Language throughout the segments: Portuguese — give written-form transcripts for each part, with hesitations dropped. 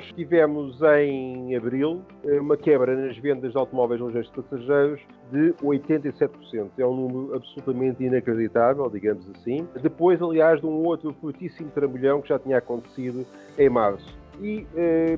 Nós tivemos em abril uma quebra nas vendas de automóveis ligeiros de passageiros de 87%. É um número absolutamente inacreditável, digamos assim. Depois, aliás, de um outro fortíssimo trambolhão que já tinha acontecido em março. E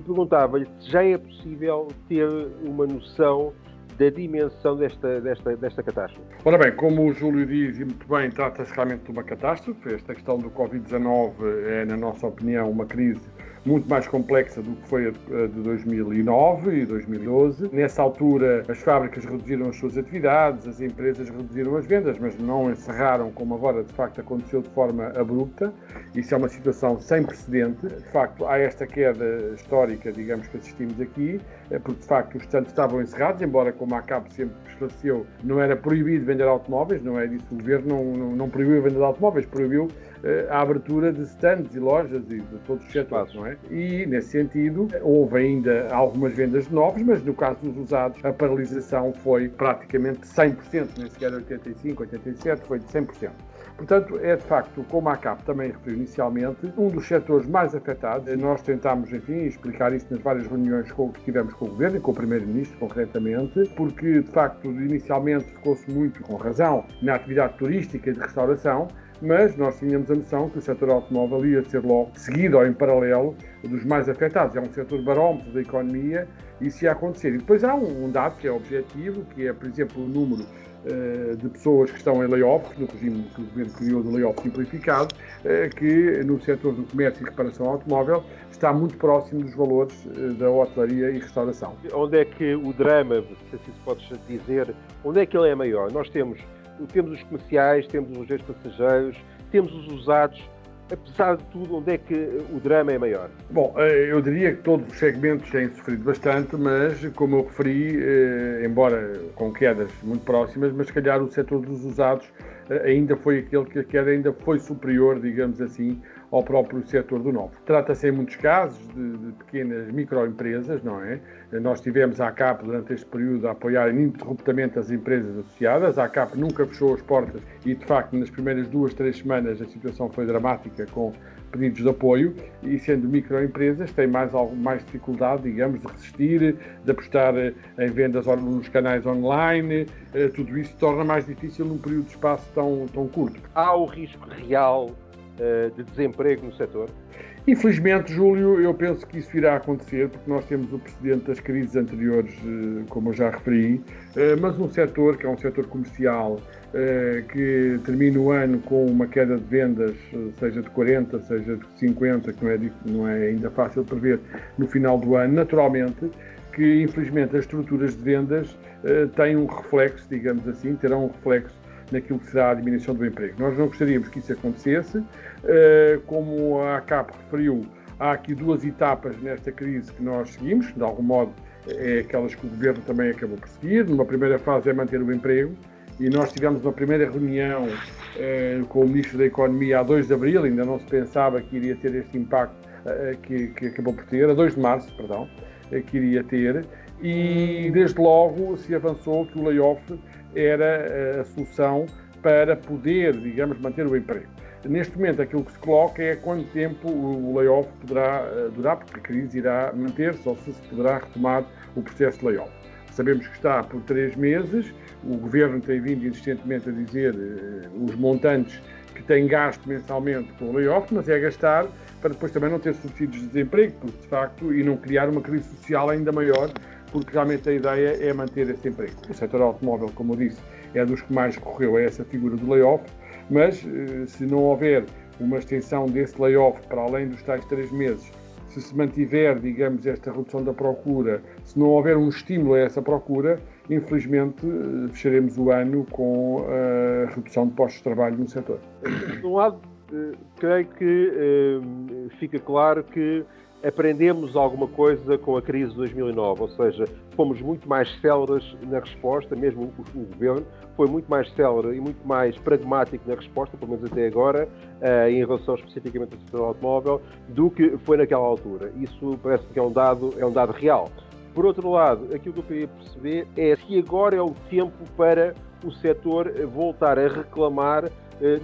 perguntava-lhe se já é possível ter uma noção da dimensão desta catástrofe. Ora bem, como o Júlio diz, e muito bem, trata-se realmente de uma catástrofe. Esta questão do Covid-19 é, na nossa opinião, uma crise muito mais complexa do que foi a de 2009 e 2012. Nessa altura, as fábricas reduziram as suas atividades, as empresas reduziram as vendas, mas não encerraram, como agora de facto aconteceu de forma abrupta. Isso é uma situação sem precedente. De facto, há esta queda histórica, digamos, que assistimos aqui, porque de facto os stands estavam encerrados, embora, como a ACAP sempre esclareceu, não era proibido vender automóveis, não é disso. O governo não proibiu a venda de automóveis, proibiu a abertura de stands e lojas e de todos os setores, não é? E, nesse sentido, houve ainda algumas vendas de novos, mas no caso dos usados, a paralisação foi praticamente 100%, nem sequer 85%, 87%, foi de 100%. Portanto, é de facto, como a ACAP também referiu inicialmente, um dos setores mais afetados. Nós tentámos, enfim, explicar isso nas várias reuniões que tivemos com o Governo e com o Primeiro-Ministro, concretamente, porque, de facto, inicialmente ficou-se muito, com razão, na atividade turística e de restauração, mas nós tínhamos a noção que o setor automóvel ia ser logo seguido ou em paralelo dos mais afetados. É um setor barómetro da economia e isso ia acontecer. E depois há um dado que é objetivo, que é, por exemplo, o número de pessoas que estão em layoff, no regime que o Governo criou do layoff simplificado, que no setor do comércio e reparação automóvel está muito próximo dos valores da hotelaria e restauração. Onde é que o drama, se assim se pode dizer, onde é que ele é maior? Nós temos os comerciais, temos os ligeiros passageiros, temos os usados. Apesar de tudo, onde é que o drama é maior? Bom, eu diria que todos os segmentos têm sofrido bastante, mas, como eu referi, embora com quedas muito próximas, mas se calhar o setor dos usados ainda foi aquele que a queda ainda foi superior, digamos assim, ao próprio setor do novo. Trata-se em muitos casos de pequenas microempresas, não é? Nós tivemos a ACAP durante este período a apoiar ininterruptamente as empresas associadas. A ACAP nunca fechou as portas e, de facto, nas primeiras 2-3 semanas a situação foi dramática com pedidos de apoio e, sendo microempresas, têm mais dificuldade, digamos, de resistir, de apostar em vendas nos canais online. Tudo isso torna mais difícil num período de espaço tão curto. Há o risco real de desemprego no setor? Infelizmente, Júlio, eu penso que isso irá acontecer, porque nós temos o precedente das crises anteriores, como eu já referi, mas um setor, que é um setor comercial, que termina o ano com uma queda de vendas, seja de 40%, seja de 50%, que não é ainda fácil prever no final do ano, naturalmente, que infelizmente as estruturas de vendas têm um reflexo, digamos assim, terão um reflexo naquilo que será a diminuição do emprego. Nós não gostaríamos que isso acontecesse. Como a ACAP referiu, há aqui duas etapas nesta crise que nós seguimos, de algum modo é aquelas que o Governo também acabou por seguir. Numa primeira fase é manter o emprego, e nós tivemos uma primeira reunião com o Ministro da Economia a 2 de Abril, ainda não se pensava que iria ter este impacto que acabou por ter, a 2 de Março, perdão, que iria ter, e desde logo se avançou que o layoff era a solução para poder, digamos, manter o emprego. Neste momento, aquilo que se coloca é quanto tempo o layoff poderá durar, porque a crise irá manter-se ou se poderá retomar o processo de layoff. Sabemos que está por 3 meses, o Governo tem vindo insistentemente a dizer os montantes que tem gasto mensalmente com o layoff, mas é gastar para depois também não ter subsídios de desemprego, porque de facto, e não criar uma crise social ainda maior, porque realmente a ideia é manter esse emprego. O setor automóvel, como eu disse, é dos que mais recorreu a essa figura do layoff, mas se não houver uma extensão desse layoff para além dos tais 3 meses, se mantiver, digamos, esta redução da procura, se não houver um estímulo a essa procura, infelizmente fecharemos o ano com a redução de postos de trabalho no setor. De um lado, creio que fica claro que aprendemos alguma coisa com a crise de 2009, ou seja, fomos muito mais céleres na resposta, mesmo o governo foi muito mais célere e muito mais pragmático na resposta, pelo menos até agora, em relação especificamente ao setor automóvel, do que foi naquela altura. Isso parece que é um dado real. Por outro lado, aquilo que eu queria perceber é se agora é o tempo para o setor voltar a reclamar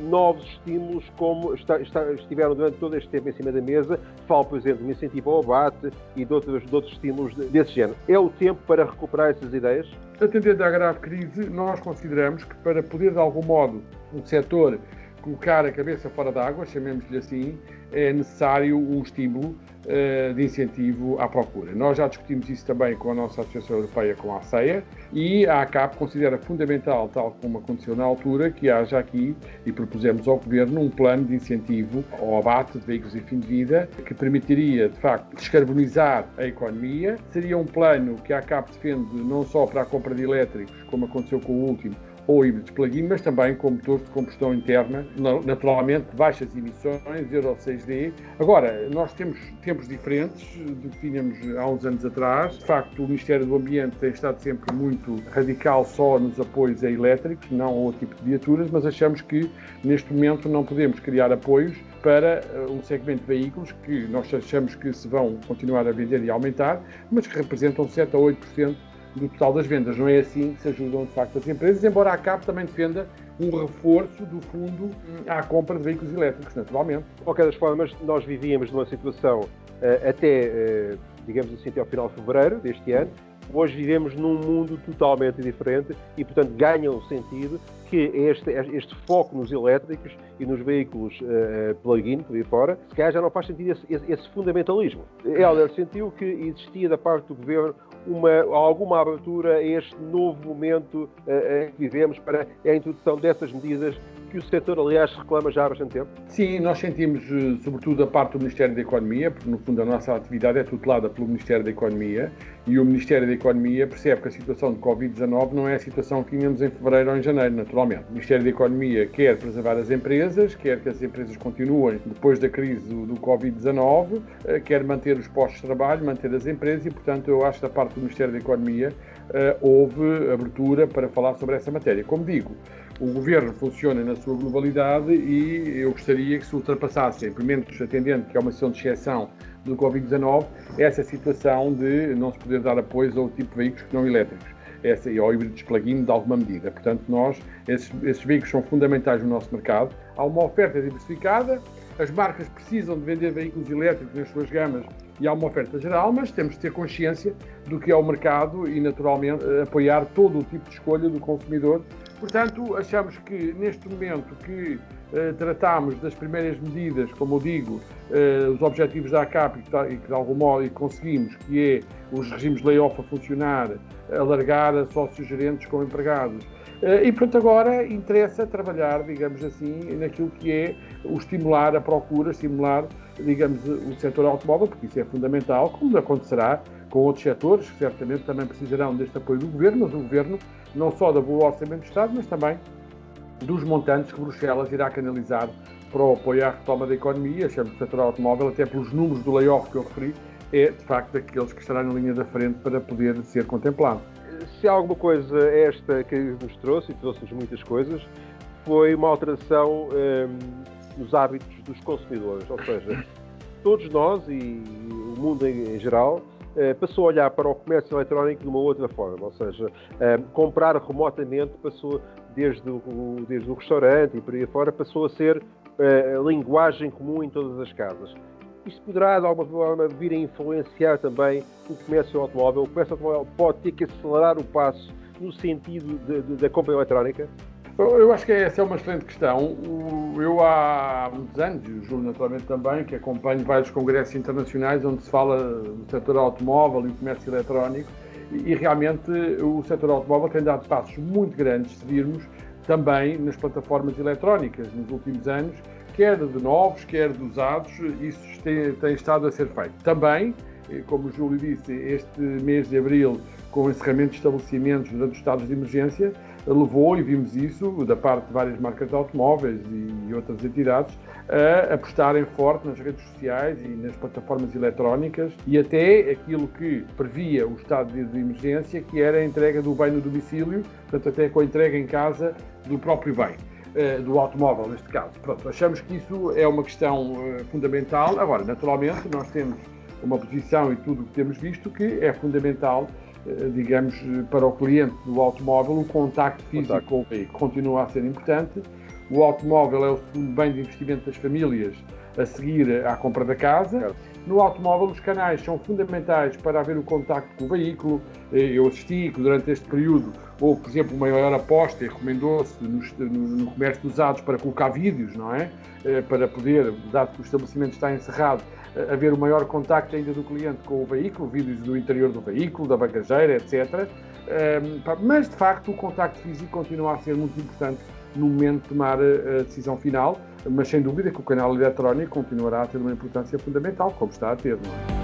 novos estímulos como estiveram durante todo este tempo em cima da mesa. Falo, por exemplo, do incentivo ao abate e de outros estímulos desse género. É o tempo para recuperar essas ideias? Atendendo à grave crise, nós consideramos que para poder, de algum modo, um setor colocar a cabeça fora d'água, chamemos-lhe assim, é necessário um estímulo de incentivo à procura. Nós já discutimos isso também com a nossa Associação Europeia, com a ACEA, e a ACAP considera fundamental, tal como aconteceu na altura, que haja aqui, e propusemos ao Governo, um plano de incentivo ao abate de veículos em fim de vida, que permitiria, de facto, descarbonizar a economia. Seria um plano que a ACAP defende não só para a compra de elétricos, como aconteceu com o último, ou híbridos plug-in, mas também com motores de combustão interna, naturalmente de baixas emissões, Euro 6D. Agora, nós temos tempos diferentes do que tínhamos há uns anos atrás. De facto, o Ministério do Ambiente tem estado sempre muito radical só nos apoios a elétricos, não a outro tipo de viaturas, mas achamos que neste momento não podemos criar apoios para um segmento de veículos que nós achamos que se vão continuar a vender e aumentar, mas que representam 7 a 8% do total das vendas. Não é assim que se ajudam, de facto, as empresas, embora a CAP também defenda um reforço do fundo à compra de veículos elétricos, naturalmente. De qualquer das formas, nós vivíamos numa situação até, digamos assim, até ao final de fevereiro deste ano. Hoje vivemos num mundo totalmente diferente e, portanto, ganha um sentido que este foco nos elétricos e nos veículos plug-in, por aí fora, se calhar já não faz sentido esse fundamentalismo. Helder sentiu que existia da parte do Governo alguma abertura a este novo momento em que vivemos para a introdução dessas medidas que o setor, aliás, reclama já há bastante tempo? Sim, nós sentimos, sobretudo, a parte do Ministério da Economia, porque, no fundo, a nossa atividade é tutelada pelo Ministério da Economia e o Ministério da Economia percebe que a situação de Covid-19 não é a situação que tínhamos em fevereiro ou em janeiro, naturalmente. O Ministério da Economia quer preservar as empresas, quer que as empresas continuem depois da crise do Covid-19, quer manter os postos de trabalho, manter as empresas e, portanto, eu acho que da parte do Ministério da Economia houve abertura para falar sobre essa matéria. Como digo, o Governo funciona na sua globalidade e eu gostaria que se ultrapassassem, pelo menos atendendo que é uma situação de exceção do Covid-19, essa situação de não se poder dar apoio ao tipo de veículos que não elétricos, ao híbridos plug-in de alguma medida. Portanto, esses veículos são fundamentais no nosso mercado. Há uma oferta diversificada, as marcas precisam de vender veículos elétricos nas suas gamas e há uma oferta geral, mas temos de ter consciência do que é o mercado e, naturalmente, apoiar todo o tipo de escolha do consumidor. Portanto, achamos que neste momento que tratamos das primeiras medidas, como eu digo, os objetivos da ACAP e que de algum modo conseguimos, que é os regimes de layoff a funcionar, alargar a sócios-gerentes com empregados. E, portanto, agora interessa trabalhar, digamos assim, naquilo que é o estimular a procura, estimular, digamos, o setor automóvel, porque isso é fundamental, como acontecerá com outros setores, que certamente também precisarão deste apoio do Governo, mas o Governo não só da boa orçamento do Estado, mas também dos montantes que Bruxelas irá canalizar para o apoio à retoma da economia. Achamos que o setor automóvel, até pelos números do layoff que eu referi, é de facto daqueles que estará na linha da frente para poder ser contemplado. Se há alguma coisa esta que nos trouxe, e trouxe-nos muitas coisas, foi uma alteração nos hábitos dos consumidores. Ou seja, todos nós e o mundo em geral passou a olhar para o comércio eletrónico de uma outra forma. Ou seja, comprar remotamente passou desde o restaurante e por aí fora, passou a ser linguagem comum em todas as casas. Isto poderá, de alguma forma, vir a influenciar também o comércio automóvel. O comércio automóvel pode ter que acelerar o passo no sentido da compra eletrónica? Eu acho que essa é uma excelente questão. Eu há muitos anos, e o Júlio naturalmente também, que acompanho vários congressos internacionais onde se fala do setor automóvel e do comércio eletrónico, e realmente o setor automóvel tem dado passos muito grandes, se virmos, também nas plataformas eletrónicas nos últimos anos, quer de novos, quer de usados, isso tem estado a ser feito. Também, como o Júlio disse, este mês de abril, com o encerramento de estabelecimentos durante os estados de emergência, levou, e vimos isso, da parte de várias marcas de automóveis e outras entidades, a apostarem forte nas redes sociais e nas plataformas eletrónicas e até aquilo que previa o estado de emergência, que era a entrega do bem no domicílio, portanto até com a entrega em casa do próprio bem, do automóvel neste caso. Pronto, achamos que isso é uma questão fundamental. Agora, naturalmente, nós temos uma posição e tudo o que temos visto que é fundamental, digamos, para o cliente do automóvel, o contacto físico com o veículo continua a ser importante. O automóvel é o segundo bem de investimento das famílias a seguir à compra da casa. No automóvel, os canais são fundamentais para haver o contacto com o veículo. Eu assisti que durante este período houve, por exemplo, uma maior aposta e recomendou-se no comércio de usados para colocar vídeos, não é? Para poder, dado que o estabelecimento está encerrado, haver o maior contacto ainda do cliente com o veículo, vídeos do interior do veículo, da bagageira, etc. Mas, de facto, o contacto físico continua a ser muito importante no momento de tomar a decisão final, mas sem dúvida que o canal eletrónico continuará a ter uma importância fundamental, como está a ter, não é?